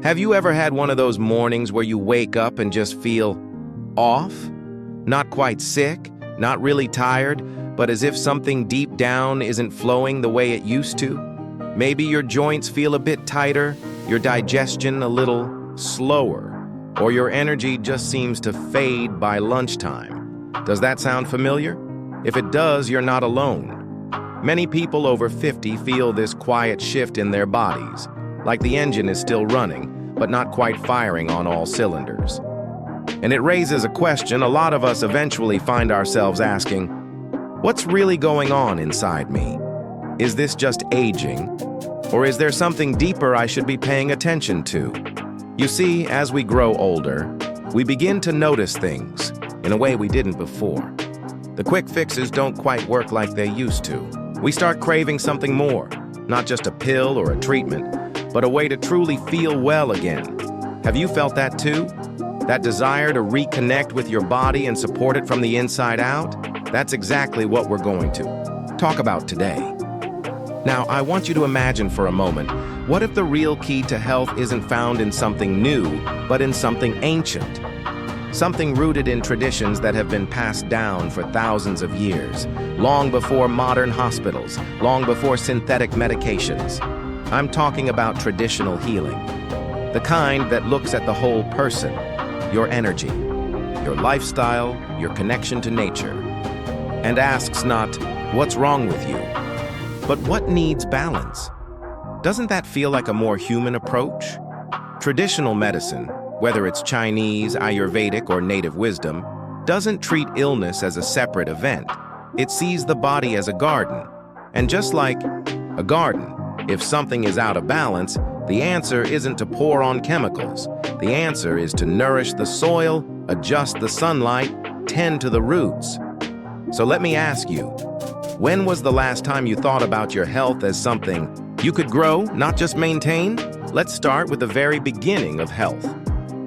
Have you ever had one of those mornings where you wake up and just feel off? Not quite sick, not really tired, but as if something deep down isn't flowing the way it used to? Maybe your joints feel a bit tighter, your digestion a little slower, or your energy just seems to fade by lunchtime. Does that sound familiar? If it does, you're not alone. Many people over 50 feel this quiet shift in their bodies, like the engine is still running, but not quite firing on all cylinders. And it raises a question a lot of us eventually find ourselves asking, what's really going on inside me? Is this just aging? Or is there something deeper I should be paying attention to? You see, as we grow older, we begin to notice things in a way we didn't before. The quick fixes don't quite work like they used to. We start craving something more, not just a pill or a treatment, but a way to truly feel well again. Have you felt that too? That desire to reconnect with your body and support it from the inside out? That's exactly what we're going to talk about today. Now, I want you to imagine for a moment, what if the real key to health isn't found in something new, but in something ancient? Something rooted in traditions that have been passed down for thousands of years, long before modern hospitals, long before synthetic medications. I'm talking about traditional healing, the kind that looks at the whole person, your energy, your lifestyle, your connection to nature, and asks not, what's wrong with you, but what needs balance? Doesn't that feel like a more human approach? Traditional medicine, whether it's Chinese, Ayurvedic, or native wisdom, doesn't treat illness as a separate event. It sees the body as a garden. And just like a garden, if something is out of balance, the answer isn't to pour on chemicals. The answer is to nourish the soil, adjust the sunlight, tend to the roots. So let me ask you, when was the last time you thought about your health as something you could grow, not just maintain? Let's start with the very beginning of health.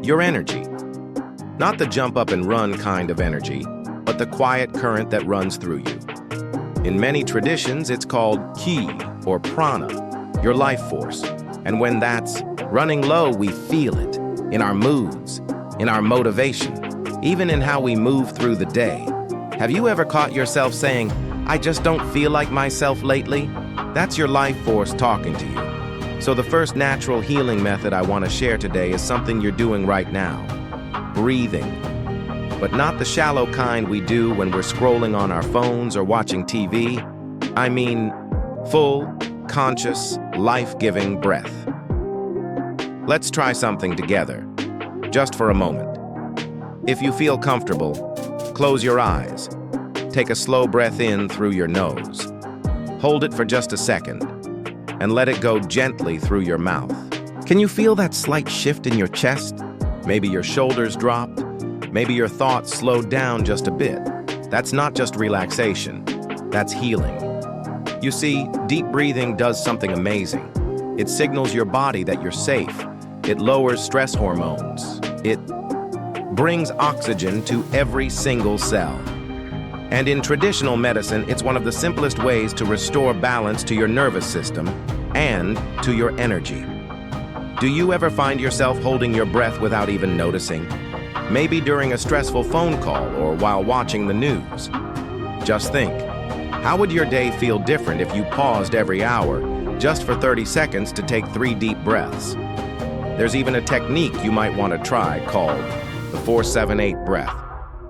Your energy. Not the jump up and run kind of energy, but the quiet current that runs through you. In many traditions, it's called ki, or prana, your life force. And when that's running low, we feel it in our moods, in our motivation, even in how we move through the day. Have you ever caught yourself saying, I just don't feel like myself lately? That's your life force talking to you. So the first natural healing method I want to share today is something you're doing right now. Breathing. But not the shallow kind we do when we're scrolling on our phones or watching TV. I mean, full, conscious, life-giving breath. Let's try something together, just for a moment. If you feel comfortable, close your eyes. Take a slow breath in through your nose. Hold it for just a second, and let it go gently through your mouth. Can you feel that slight shift in your chest? Maybe your shoulders dropped. Maybe your thoughts slowed down just a bit. That's not just relaxation, that's healing. You see, deep breathing does something amazing. It signals your body that you're safe. It lowers stress hormones. It brings oxygen to every single cell. And in traditional medicine, it's one of the simplest ways to restore balance to your nervous system and to your energy. Do you ever find yourself holding your breath without even noticing? Maybe during a stressful phone call or while watching the news. Just think, how would your day feel different if you paused every hour just for 30 seconds to take 3 deep breaths? There's even a technique you might want to try called the 4-7-8 breath.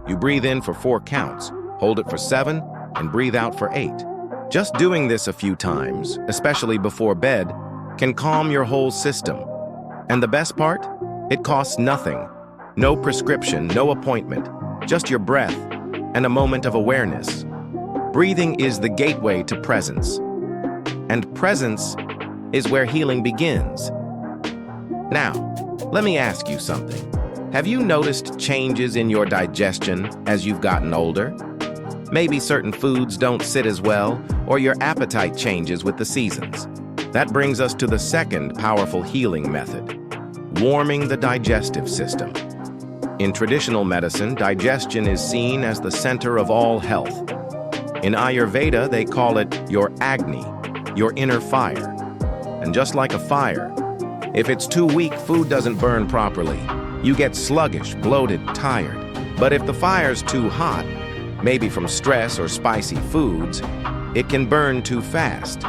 You breathe in for 4 counts, hold it for 7, and breathe out for 8. Just doing this a few times, especially before bed, can calm your whole system. And the best part? It costs nothing. No prescription, no appointment, just your breath and a moment of awareness. Breathing is the gateway to presence. And presence is where healing begins. Now, let me ask you something. Have you noticed changes in your digestion as you've gotten older? Maybe certain foods don't sit as well, or your appetite changes with the seasons. That brings us to the second powerful healing method, warming the digestive system. In traditional medicine, digestion is seen as the center of all health. In Ayurveda, they call it your Agni, your inner fire. And just like a fire, If it's too weak, food doesn't burn properly. You get sluggish, bloated, tired. But if the fire's too hot, maybe from stress or spicy foods, it can burn too fast,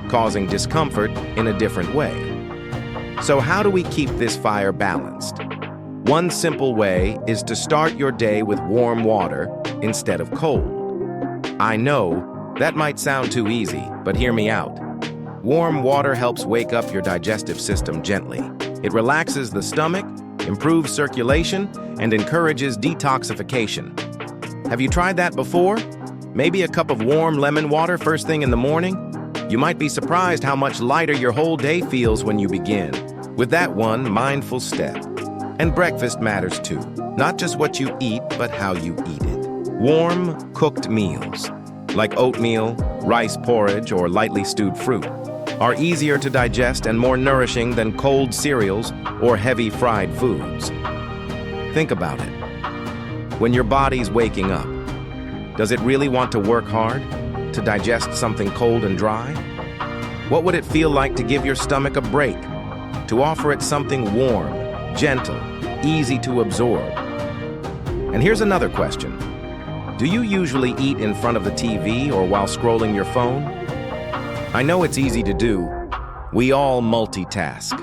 causing discomfort in a different way. So how do we keep this fire balanced? One simple way is to start your day with warm water instead of cold. I know that might sound too easy, but hear me out. Warm water helps wake up your digestive system gently. It relaxes the stomach, improves circulation, and encourages detoxification. Have you tried that before? Maybe a cup of warm lemon water first thing in the morning? You might be surprised how much lighter your whole day feels when you begin with that one mindful step. And breakfast matters too. Not just what you eat, but how you eat it. Warm, cooked meals, like oatmeal, rice porridge, or lightly stewed fruit, are easier to digest and more nourishing than cold cereals or heavy fried foods. Think about it. When your body's waking up, does it really want to work hard to digest something cold and dry? What would it feel like to give your stomach a break, to offer it something warm, gentle, easy to absorb? And here's another question. Do you usually eat in front of the TV or while scrolling your phone? I know it's easy to do. We all multitask.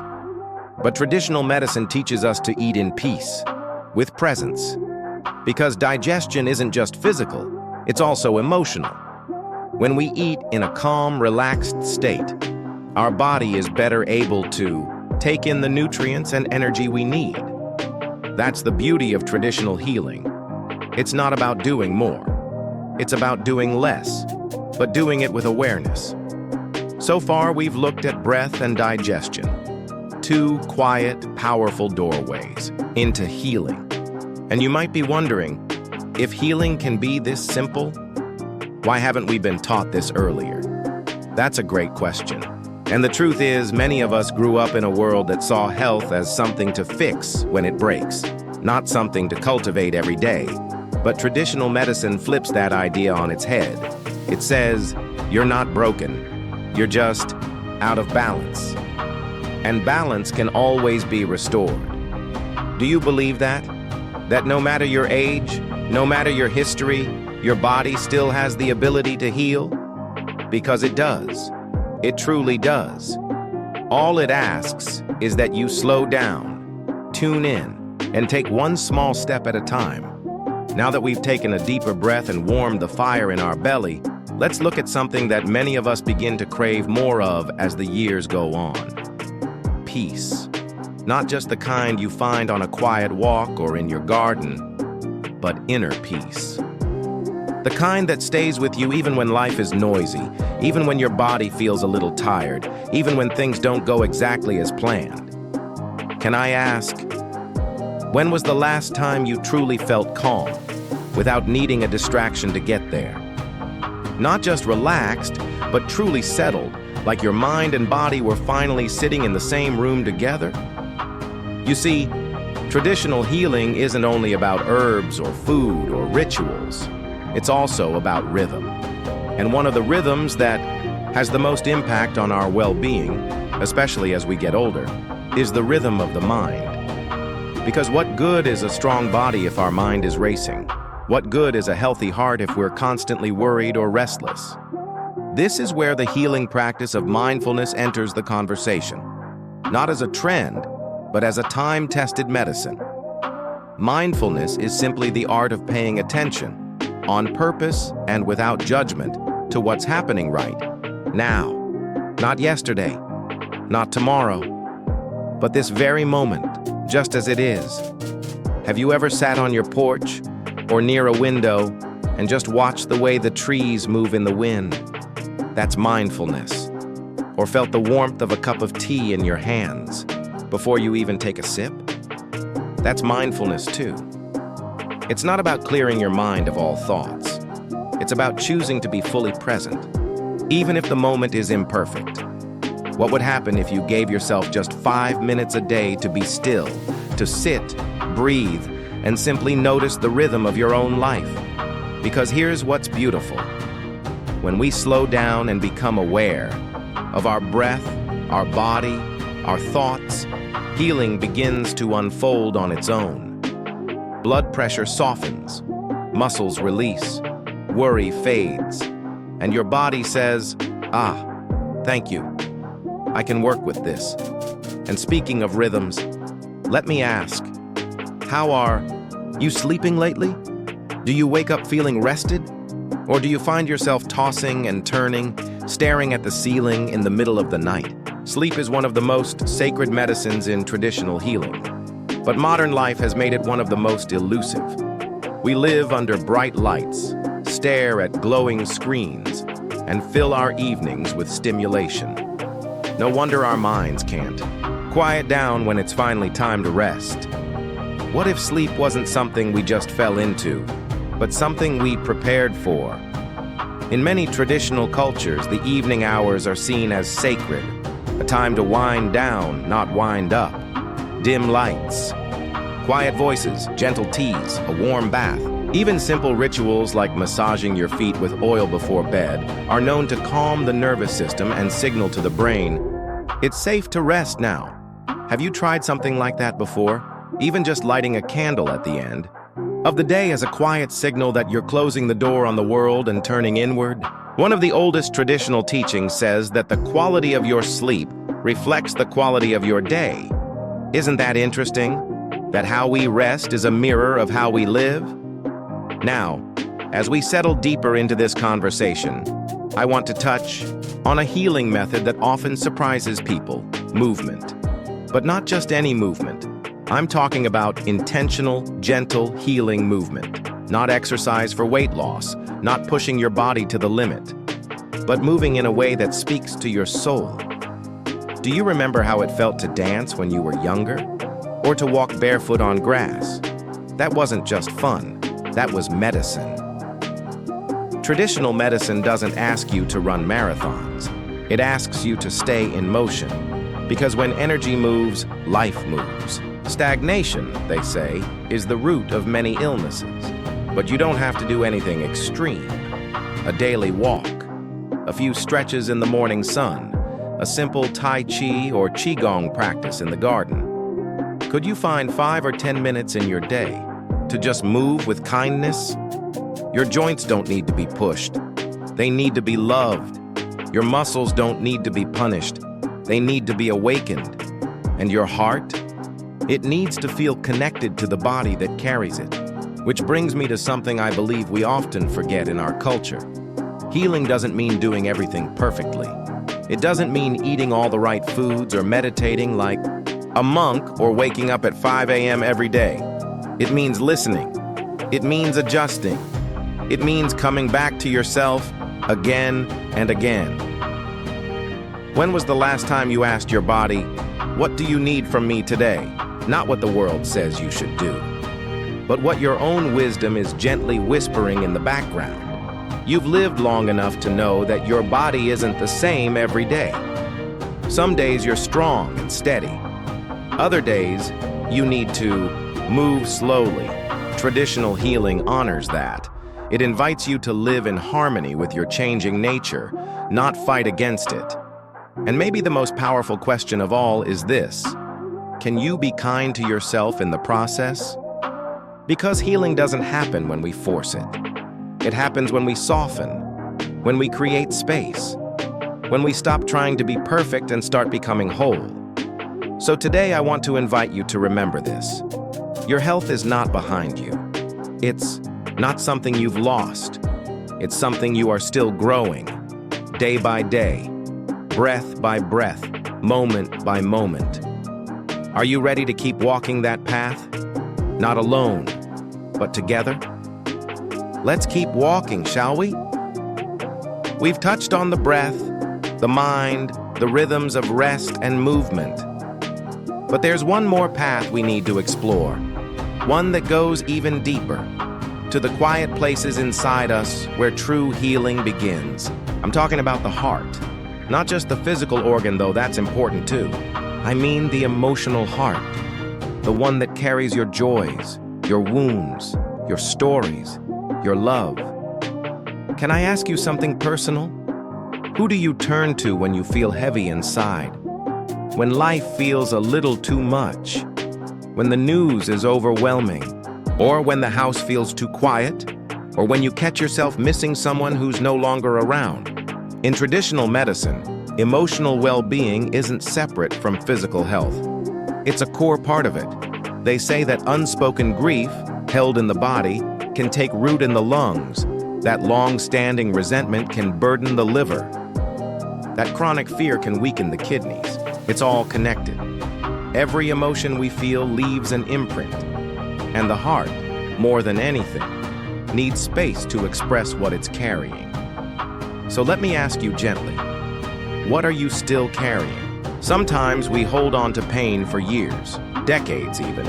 But traditional medicine teaches us to eat in peace, with presence. Because digestion isn't just physical, it's also emotional. When we eat in a calm, relaxed state, our body is better able to take in the nutrients and energy we need. That's the beauty of traditional healing. It's not about doing more. It's about doing less, but doing it with awareness. So far, we've looked at breath and digestion, two quiet, powerful doorways into healing. And you might be wondering, if healing can be this simple, why haven't we been taught this earlier? That's a great question. And the truth is, many of us grew up in a world that saw health as something to fix when it breaks, not something to cultivate every day. But traditional medicine flips that idea on its head. It says, you're not broken, you're just out of balance. And balance can always be restored. Do you believe that? That no matter your age, no matter your history, your body still has the ability to heal? Because it does. It truly does. All it asks is that you slow down, tune in, and take one small step at a time. Now that we've taken a deeper breath and warmed the fire in our belly, let's look at something that many of us begin to crave more of as the years go on. Peace. Not just the kind you find on a quiet walk or in your garden, but inner peace. The kind that stays with you even when life is noisy, even when your body feels a little tired, even when things don't go exactly as planned. Can I ask, when was the last time you truly felt calm, without needing a distraction to get there? Not just relaxed, but truly settled, like your mind and body were finally sitting in the same room together? You see, traditional healing isn't only about herbs or food or rituals. It's also about rhythm. And one of the rhythms that has the most impact on our well-being, especially as we get older, is the rhythm of the mind. Because what good is a strong body if our mind is racing? What good is a healthy heart if we're constantly worried or restless? This is where the healing practice of mindfulness enters the conversation. Not as a trend, but as a time-tested medicine. Mindfulness is simply the art of paying attention, on purpose and without judgment, to what's happening right now. Not yesterday, not tomorrow, but this very moment, just as it is. Have you ever sat on your porch or near a window and just watched the way the trees move in the wind? That's mindfulness. Or felt the warmth of a cup of tea in your hands before you even take a sip? That's mindfulness too. It's not about clearing your mind of all thoughts. It's about choosing to be fully present, even if the moment is imperfect. What would happen if you gave yourself just 5 minutes a day to be still, to sit, breathe, and simply notice the rhythm of your own life? Because here's what's beautiful. When we slow down and become aware of our breath, our body, our thoughts, healing begins to unfold on its own. Blood pressure softens, muscles release, worry fades, and your body says, "Ah, thank you. I can work with this." And speaking of rhythms, let me ask, how are you sleeping lately? Do you wake up feeling rested? Or do you find yourself tossing and turning, staring at the ceiling in the middle of the night? Sleep is one of the most sacred medicines in traditional healing, but modern life has made it one of the most elusive. We live under bright lights, stare at glowing screens, and fill our evenings with stimulation. No wonder our minds can't quiet down when it's finally time to rest. What if sleep wasn't something we just fell into, but something we prepared for? In many traditional cultures, the evening hours are seen as sacred, a time to wind down, not wind up. Dim lights, quiet voices, gentle teas, a warm bath. Even simple rituals like massaging your feet with oil before bed are known to calm the nervous system and signal to the brain, it's safe to rest now. Have you tried something like that before? Even just lighting a candle at the end of the day as a quiet signal that you're closing the door on the world and turning inward? One of the oldest traditional teachings says that the quality of your sleep reflects the quality of your day. Isn't that interesting? That how we rest is a mirror of how we live? Now, as we settle deeper into this conversation, I want to touch on a healing method that often surprises people: movement. But not just any movement. I'm talking about intentional, gentle healing movement. Not exercise for weight loss, not pushing your body to the limit, but moving in a way that speaks to your soul. Do you remember how it felt to dance when you were younger? Or to walk barefoot on grass? That wasn't just fun, that was medicine. Traditional medicine doesn't ask you to run marathons. It asks you to stay in motion. Because when energy moves, life moves. Stagnation, they say, is the root of many illnesses. But you don't have to do anything extreme. A daily walk, a few stretches in the morning sun, a simple Tai Chi or Qigong practice in the garden. Could you find 5 or 10 minutes in your day to just move with kindness? Your joints don't need to be pushed. They need to be loved. Your muscles don't need to be punished. They need to be awakened. And your heart? It needs to feel connected to the body that carries it. Which brings me to something I believe we often forget in our culture. Healing doesn't mean doing everything perfectly. It doesn't mean eating all the right foods or meditating like a monk or waking up at 5 a.m. every day. It means listening. It means adjusting. It means coming back to yourself again and again. When was the last time you asked your body, "What do you need from me today?" Not what the world says you should do, but what your own wisdom is gently whispering in the background. You've lived long enough to know that your body isn't the same every day. Some days you're strong and steady. Other days, you need to move slowly. Traditional healing honors that. It invites you to live in harmony with your changing nature, not fight against it. And maybe the most powerful question of all is this: can you be kind to yourself in the process? Because healing doesn't happen when we force it. It happens when we soften, when we create space, when we stop trying to be perfect and start becoming whole. So today I want to invite you to remember this. Your health is not behind you. It's not something you've lost. It's something you are still growing, day by day, breath by breath, moment by moment. Are you ready to keep walking that path? Not alone, but together? Let's keep walking, shall we? We've touched on the breath, the mind, the rhythms of rest and movement. But there's one more path we need to explore, one that goes even deeper, to the quiet places inside us where true healing begins. I'm talking about the heart. Not just the physical organ, though that's important too. I mean the emotional heart, the one that carries your joys, your wounds, your stories, your love. Can I ask you something personal? Who do you turn to when you feel heavy inside? when life feels a little too much, when the news is overwhelming, or when the house feels too quiet, or when you catch yourself missing someone who's no longer around. In traditional medicine, emotional well-being isn't separate from physical health. It's a core part of it. They say that unspoken grief, held in the body, can take root in the lungs. That long-standing resentment can burden the liver. That chronic fear can weaken the kidneys. It's all connected. Every emotion we feel leaves an imprint. And the heart, more than anything, needs space to express what it's carrying. So let me ask you gently, what are you still carrying? Sometimes we hold on to pain for years, decades even,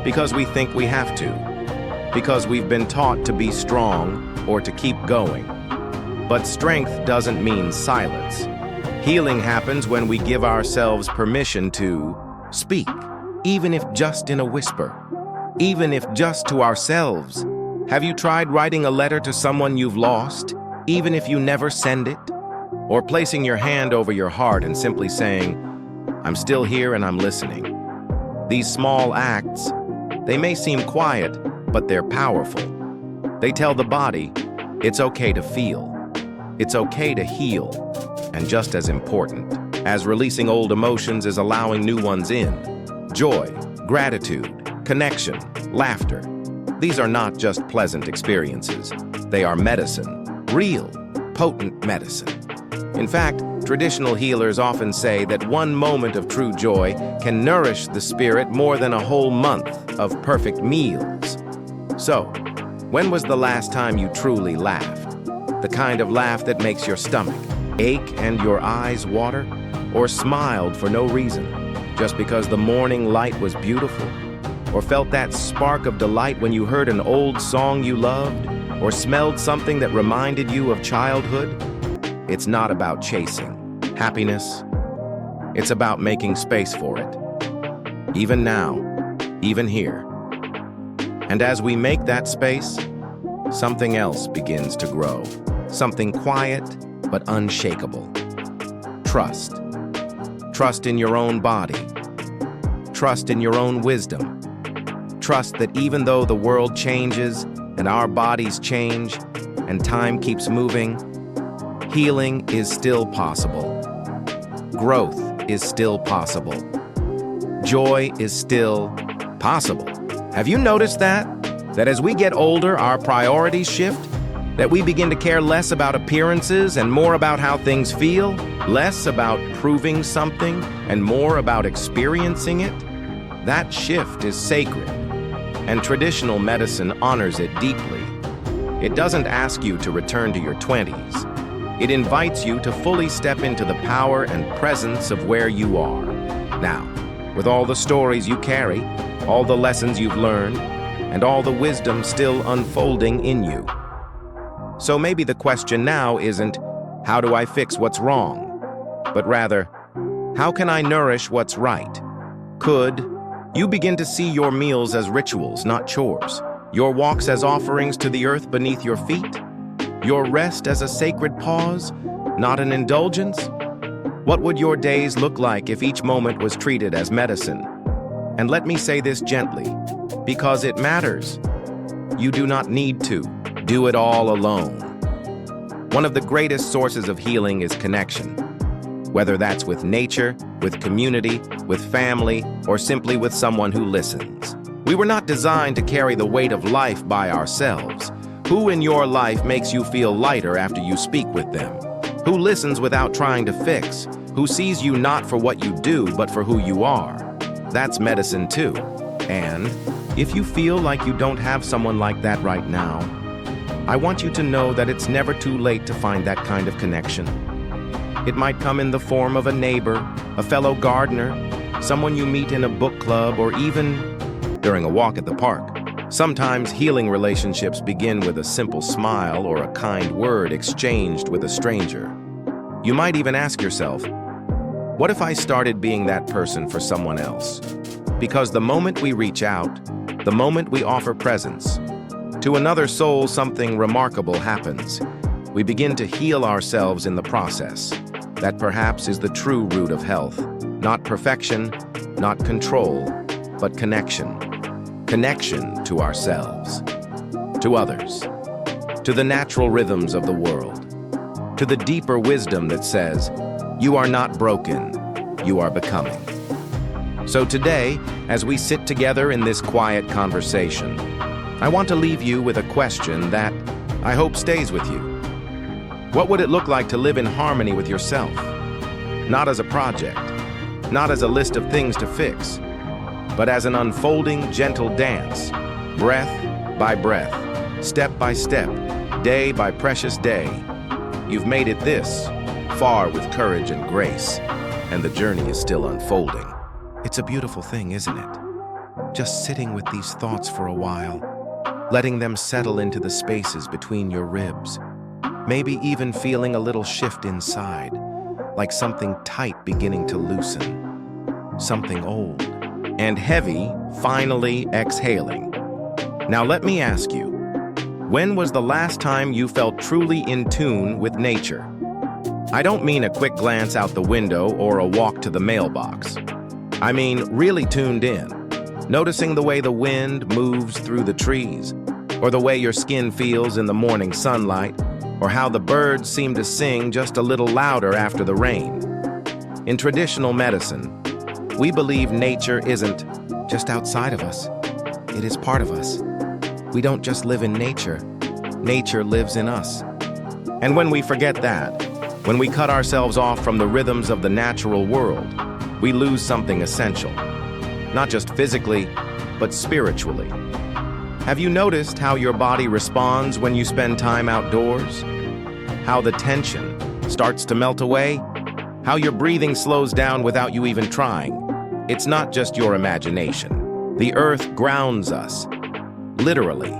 because we think we have to, because we've been taught to be strong or to keep going. But strength doesn't mean silence. Healing happens when we give ourselves permission to speak, even if just in a whisper, even if just to ourselves. Have you tried writing a letter to someone you've lost, even if you never send it? Or placing your hand over your heart and simply saying, "I'm still here and I'm listening." These small acts, they may seem quiet, but they're powerful. They tell the body, it's okay to feel. It's okay to heal. And just as important as releasing old emotions is allowing new ones in. Joy, gratitude, connection, laughter. These are not just pleasant experiences. They are medicine, real, potent medicine. In fact, traditional healers often say that one moment of true joy can nourish the spirit more than a whole month of perfect meals. So, when was the last time you truly laughed? The kind of laugh that makes your stomach ache and your eyes water? Or smiled for no reason, just because the morning light was beautiful? Or felt that spark of delight when you heard an old song you loved? Or smelled something that reminded you of childhood? It's not about chasing happiness. It's about making space for it. Even now, even here. And as we make that space, something else begins to grow. Something quiet but unshakable. Trust. Trust in your own body. Trust in your own wisdom. Trust that even though the world changes and our bodies change and time keeps moving, healing is still possible. Growth is still possible. Joy is still possible. Have you noticed that? That as we get older, our priorities shift? That we begin to care less about appearances and more about how things feel? Less about proving something and more about experiencing it? That shift is sacred, and traditional medicine honors it deeply. It doesn't ask you to return to your 20s. It invites you to fully step into the power and presence of where you are. Now, with all the stories you carry, all the lessons you've learned, and all the wisdom still unfolding in you. So maybe the question now isn't, how do I fix what's wrong? But rather, how can I nourish what's right? Could you begin to see your meals as rituals, not chores? Your walks as offerings to the earth beneath your feet? Your rest as a sacred pause, not an indulgence? What would your days look like if each moment was treated as medicine? And let me say this gently, because it matters. You do not need to do it all alone. One of the greatest sources of healing is connection. Whether that's with nature, with community, with family, or simply with someone who listens. We were not designed to carry the weight of life by ourselves. Who in your life makes you feel lighter after you speak with them? Who listens without trying to fix? Who sees you not for what you do, but for who you are? That's medicine too. And if you feel like you don't have someone like that right now, I want you to know that it's never too late to find that kind of connection. It might come in the form of a neighbor, a fellow gardener, someone you meet in a book club, or even during a walk at the park. Sometimes healing relationships begin with a simple smile or a kind word exchanged with a stranger. You might even ask yourself, what if I started being that person for someone else? Because the moment we reach out, the moment we offer presence, to another soul something remarkable happens. We begin to heal ourselves in the process. That perhaps is the true root of health. Not perfection, not control, but connection. Connection to ourselves, to others, to the natural rhythms of the world, to the deeper wisdom that says, you are not broken, you are becoming. So today, as we sit together in this quiet conversation, I want to leave you with a question that I hope stays with you. What would it look like to live in harmony with yourself? Not as a project, not as a list of things to fix, but as an unfolding, gentle dance, breath by breath, step by step, day by precious day. You've made it this far with courage and grace, and the journey is still unfolding. It's a beautiful thing, isn't it? Just sitting with these thoughts for a while, letting them settle into the spaces between your ribs, maybe even feeling a little shift inside, like something tight beginning to loosen, something old and heavy finally exhaling. Now let me ask you, when was the last time you felt truly in tune with nature? I don't mean a quick glance out the window or a walk to the mailbox. I mean really tuned in, noticing the way the wind moves through the trees, or the way your skin feels in the morning sunlight, or how the birds seem to sing just a little louder after the rain. In traditional medicine, we believe nature isn't just outside of us. It is part of us. We don't just live in nature. Nature lives in us. And when we forget that, when we cut ourselves off from the rhythms of the natural world, we lose something essential. Not just physically, but spiritually. Have you noticed how your body responds when you spend time outdoors? How the tension starts to melt away? How your breathing slows down without you even trying? It's not just your imagination. The earth grounds us, literally.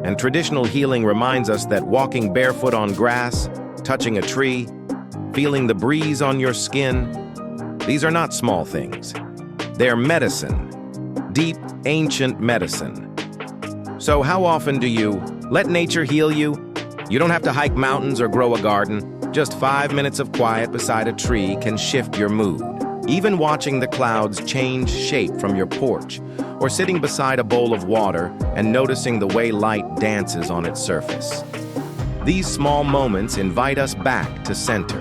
And traditional healing reminds us that walking barefoot on grass, touching a tree, feeling the breeze on your skin, these are not small things. They're medicine, deep, ancient medicine. So how often do you let nature heal you? You don't have to hike mountains or grow a garden. Just 5 minutes of quiet beside a tree can shift your mood. Even watching the clouds change shape from your porch, or sitting beside a bowl of water and noticing the way light dances on its surface. These small moments invite us back to center.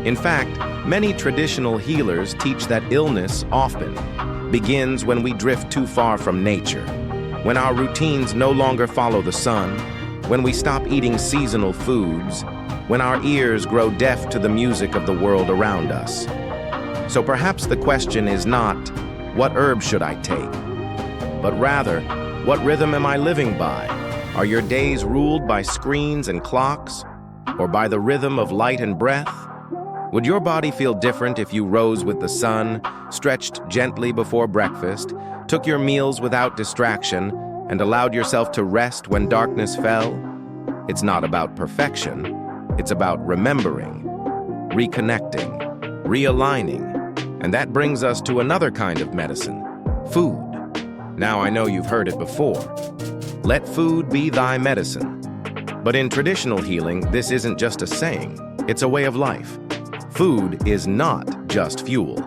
In fact, many traditional healers teach that illness often begins when we drift too far from nature, when our routines no longer follow the sun, when we stop eating seasonal foods, when our ears grow deaf to the music of the world around us. So perhaps the question is not, what herb should I take? But rather, what rhythm am I living by? Are your days ruled by screens and clocks, or by the rhythm of light and breath? Would your body feel different if you rose with the sun, stretched gently before breakfast, took your meals without distraction, and allowed yourself to rest when darkness fell? It's not about perfection. It's about remembering, reconnecting, realigning. And that brings us to another kind of medicine, food. Now I know you've heard it before. Let food be thy medicine. But in traditional healing, this isn't just a saying, it's a way of life. Food is not just fuel.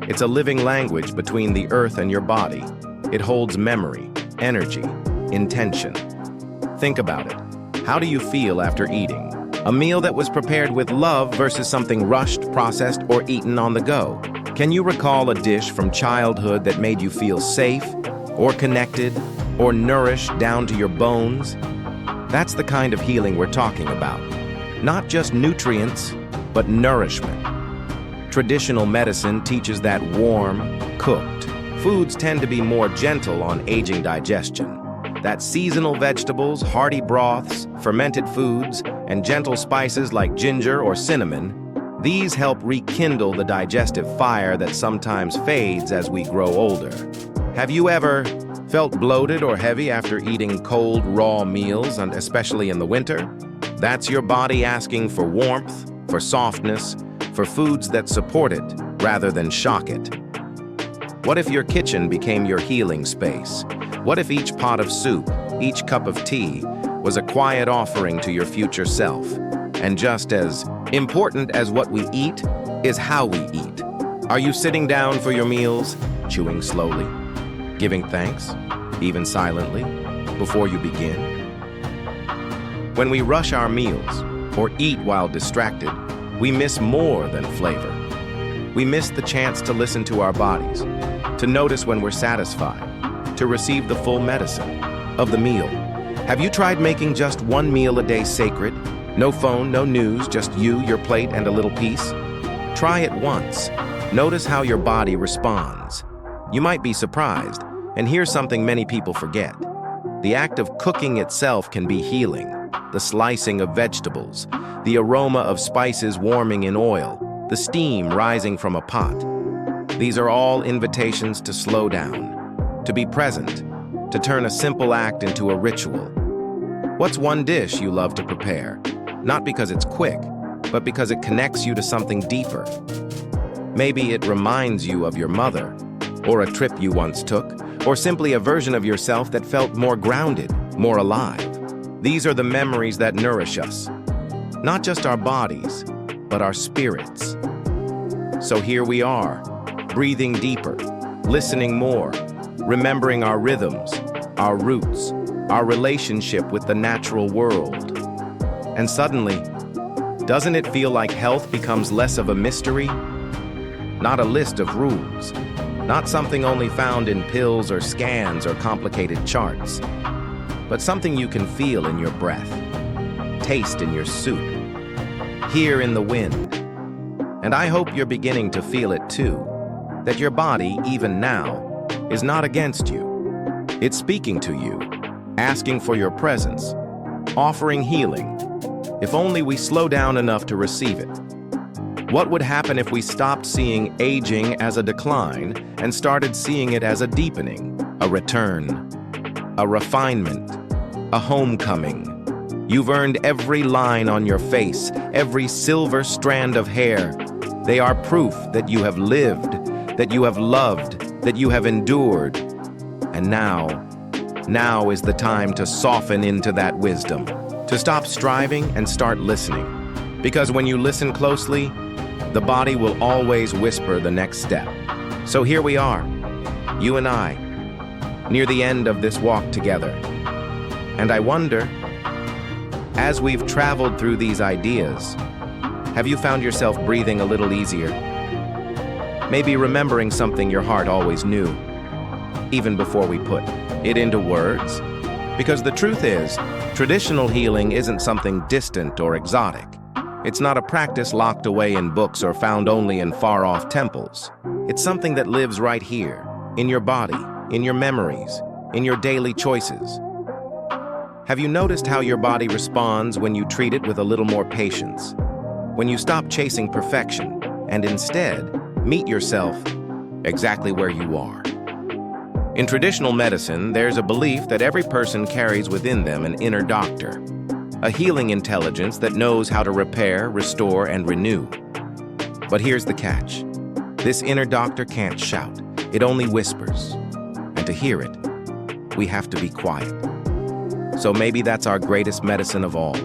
It's a living language between the earth and your body. It holds memory, energy, intention. Think about it. How do you feel after eating? A meal that was prepared with love versus something rushed, processed, or eaten on the go. Can you recall a dish from childhood that made you feel safe, or connected, or nourished down to your bones? That's the kind of healing we're talking about. Not just nutrients, but nourishment. Traditional medicine teaches that warm, cooked foods tend to be more gentle on aging digestion. That seasonal vegetables, hearty broths, fermented foods, and gentle spices like ginger or cinnamon, these help rekindle the digestive fire that sometimes fades as we grow older. Have you ever felt bloated or heavy after eating cold, raw meals, and especially in the winter? That's your body asking for warmth, for softness, for foods that support it rather than shock it. What if your kitchen became your healing space? What if each pot of soup, each cup of tea, was a quiet offering to your future self? And just as important as what we eat is how we eat. Are you sitting down for your meals, chewing slowly, giving thanks, even silently, before you begin? When we rush our meals or eat while distracted, we miss more than flavor. We miss the chance to listen to our bodies, to notice when we're satisfied, to receive the full medicine of the meal. Have you tried making just one meal a day sacred? No phone, no news, just you, your plate, and a little piece? Try it once. Notice how your body responds. You might be surprised, and here's something many people forget. The act of cooking itself can be healing. The slicing of vegetables, the aroma of spices warming in oil, the steam rising from a pot. These are all invitations to slow down, to be present, to turn a simple act into a ritual. What's one dish you love to prepare? Not because it's quick, but because it connects you to something deeper. Maybe it reminds you of your mother, or a trip you once took, or simply a version of yourself that felt more grounded, more alive. These are the memories that nourish us, not just our bodies, but our spirits. So here we are, breathing deeper, listening more, remembering our rhythms, our roots, our relationship with the natural world. And suddenly, doesn't it feel like health becomes less of a mystery? Not a list of rules, not something only found in pills or scans or complicated charts, but something you can feel in your breath, taste in your soup, hear in the wind. And I hope you're beginning to feel it too, that your body, even now, is not against you. It's speaking to you, asking for your presence, offering healing, if only we slow down enough to receive it. What would happen if we stopped seeing aging as a decline and started seeing it as a deepening, a return, a refinement, a homecoming? You've earned every line on your face, every silver strand of hair. They are proof that you have lived, that you have loved, that you have endured. And now is the time to soften into that wisdom, to stop striving and start listening. Because when you listen closely, the body will always whisper the next step. So here we are, you and I, near the end of this walk together. And I wonder, as we've traveled through these ideas, have you found yourself breathing a little easier? Maybe remembering something your heart always knew, even before we put it into words? Because the truth is, traditional healing isn't something distant or exotic. It's not a practice locked away in books or found only in far-off temples. It's something that lives right here, in your body, in your memories, in your daily choices. Have you noticed how your body responds when you treat it with a little more patience? When you stop chasing perfection and instead meet yourself exactly where you are. In traditional medicine, there's a belief that every person carries within them an inner doctor, a healing intelligence that knows how to repair, restore, and renew. But here's the catch. This inner doctor can't shout. It only whispers. And to hear it, we have to be quiet. So maybe that's our greatest medicine of all,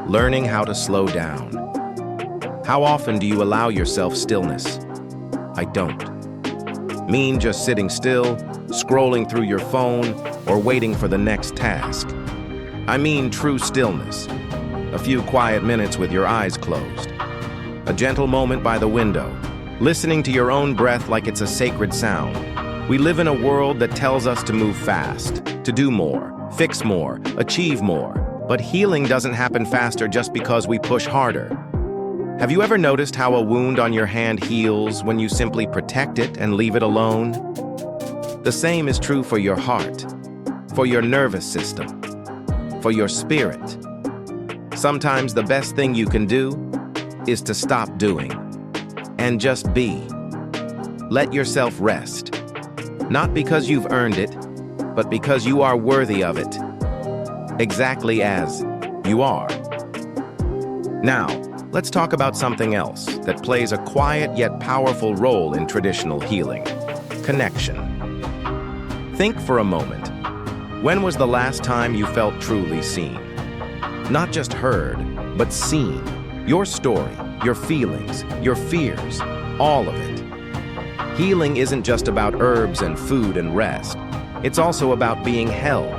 learning how to slow down. How often do you allow yourself stillness? I don't. Mean just sitting still, scrolling through your phone, or waiting for the next task. I mean true stillness. A few quiet minutes with your eyes closed. A gentle moment by the window, listening to your own breath like it's a sacred sound. We live in a world that tells us to move fast, to do more, fix more, achieve more. But healing doesn't happen faster just because we push harder. Have you ever noticed how a wound on your hand heals when you simply protect it and leave it alone? The same is true for your heart, for your nervous system, for your spirit. Sometimes the best thing you can do is to stop doing and just be. Let yourself rest, not because you've earned it, but because you are worthy of it, exactly as you are. Now, let's talk about something else that plays a quiet yet powerful role in traditional healing: connection. Think for a moment. When was the last time you felt truly seen? Not just heard, but seen. Your story, your feelings, your fears, all of it. Healing isn't just about herbs and food and rest. It's also about being held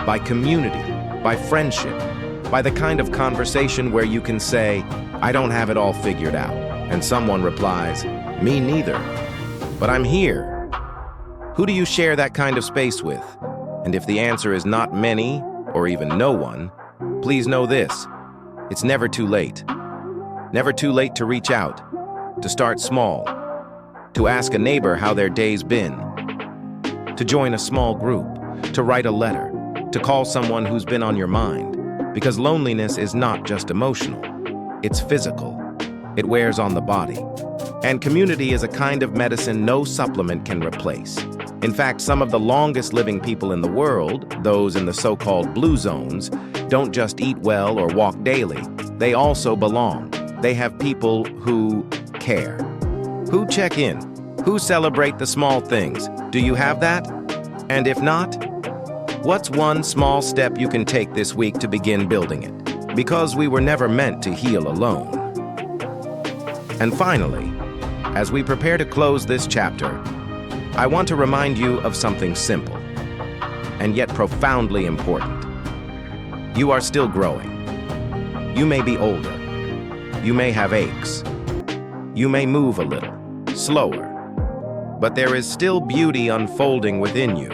by community, by friendship, by the kind of conversation where you can say, "I don't have it all figured out," and someone replies, "Me neither, but I'm here." Who do you share that kind of space with? And if the answer is not many, or even no one, please know this: it's never too late. Never too late to reach out, to start small, to ask a neighbor how their day's been, to join a small group, to write a letter, to call someone who's been on your mind. Because loneliness is not just emotional, it's physical. It wears on the body. And community is a kind of medicine no supplement can replace. In fact, some of the longest living people in the world, those in the so-called blue zones, don't just eat well or walk daily. They also belong. They have people who care, who check in, who celebrate the small things. Do you have that? And if not, what's one small step you can take this week to begin building it? Because we were never meant to heal alone. And finally, as we prepare to close this chapter, I want to remind you of something simple and yet profoundly important. You are still growing. You may be older. You may have aches. You may move a little, slower. But there is still beauty unfolding within you.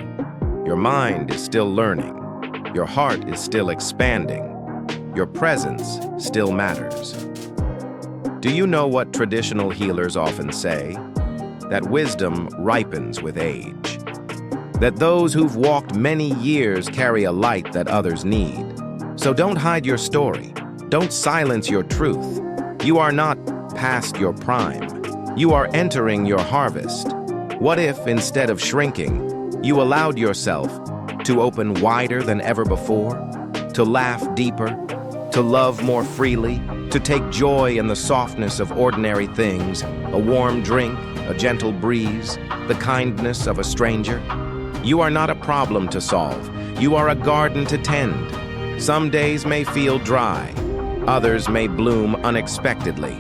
Your mind is still learning. Your heart is still expanding. Your presence still matters. Do you know what traditional healers often say? That wisdom ripens with age. That those who've walked many years carry a light that others need. So don't hide your story. Don't silence your truth. You are not past your prime. You are entering your harvest. What if, instead of shrinking, you allowed yourself to open wider than ever before, to laugh deeper, to love more freely, to take joy in the softness of ordinary things, a warm drink, a gentle breeze, the kindness of a stranger? You are not a problem to solve. You are a garden to tend. Some days may feel dry. Others may bloom unexpectedly.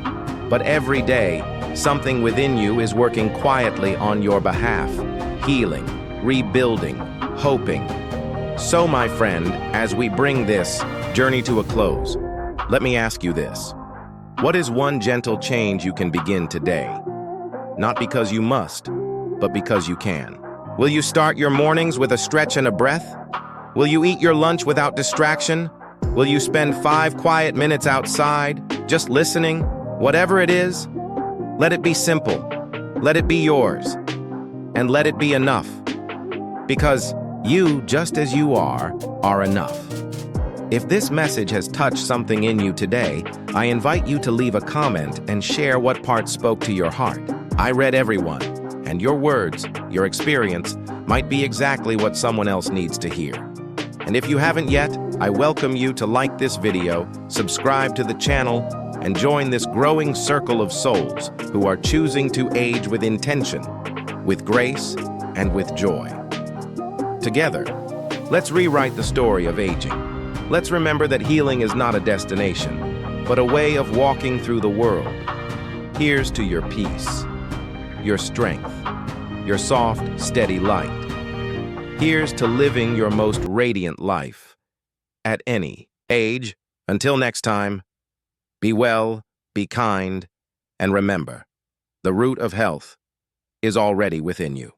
But every day, something within you is working quietly on your behalf, healing, rebuilding, hoping. So, my friend, as we bring this journey to a close, let me ask you this. What is one gentle change you can begin today? Not because you must, but because you can. Will you start your mornings with a stretch and a breath? Will you eat your lunch without distraction? Will you spend 5 quiet minutes outside, just listening? Whatever it is, let it be simple. Let it be yours. And let it be enough. Because you, just as you are enough. If this message has touched something in you today, I invite you to leave a comment and share what part spoke to your heart. I read everyone, and your words, your experience, might be exactly what someone else needs to hear. And if you haven't yet, I welcome you to like this video, subscribe to the channel, and join this growing circle of souls who are choosing to age with intention, with grace, and with joy. Together, let's rewrite the story of aging. Let's remember that healing is not a destination, but a way of walking through the world. Here's to your peace, your strength, your soft, steady light. Here's to living your most radiant life at any age. Until next time, be well, be kind, and remember, the root of health is already within you.